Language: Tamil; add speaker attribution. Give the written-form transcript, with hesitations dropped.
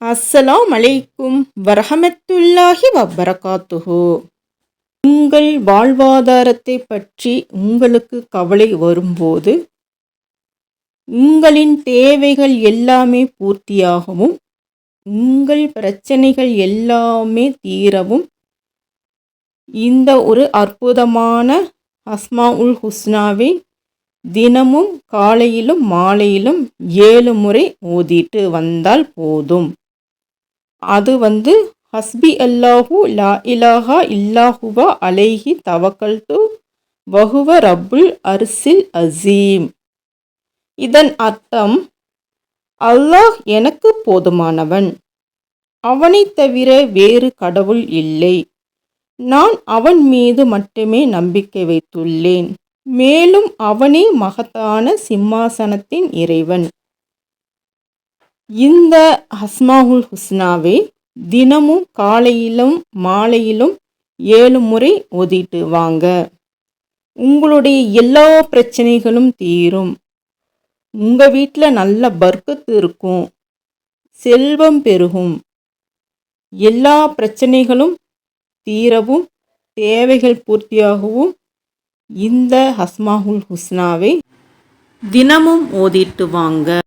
Speaker 1: அஸ்ஸலாம் அலைக்கும் வரஹமத்துல்லாஹி வபரகாத்துஹு. உங்கள் வாழ்வாதாரத்தை பற்றி உங்களுக்கு கவலை வரும்போது, உங்களின் தேவைகள் எல்லாமே பூர்த்தியாகவும், உங்கள் பிரச்சனைகள் எல்லாமே தீரவும், இந்த ஒரு அற்புதமான அஸ்மாஉல் ஹுஸ்னாவை தினமும் காலையிலும் மாலையிலும் 7 முறை ஓதிட்டு வந்தால் போதும். அது ஹஸ்பி அல்லாஹு லா இலாஹா இல்லாஹுவ அலைஹி தவக்கல்து வஹுவ ரப்புல் அர்சில் அசீம். இதன் அர்த்தம், அல்லாஹ் எனக்கு போதுமானவன், அவனை தவிர வேறு கடவுள் இல்லை, நான் அவன் மீது மட்டுமே நம்பிக்கை வைத்துள்ளேன், மேலும் அவனே மகத்தான சிம்மாசனத்தின் இறைவன். இந்த அஸ்மாஉல் ஹுஸ்னாவை தினமும் காலையிலும் மாலையிலும் 7 முறை ஓதிட்டு வாங்க. உங்களுடைய எல்லா பிரச்சனைகளும் தீரும். உங்கள் வீட்டில் நல்ல பர்க்கத்து இருக்கும், செல்வம் பெருகும், எல்லா பிரச்சனைகளும் தீரவும் தேவைகள் பூர்த்தியாகவும் இந்த அஸ்மாஉல் ஹுஸ்னாவை தினமும் ஓதிட்டு வாங்க.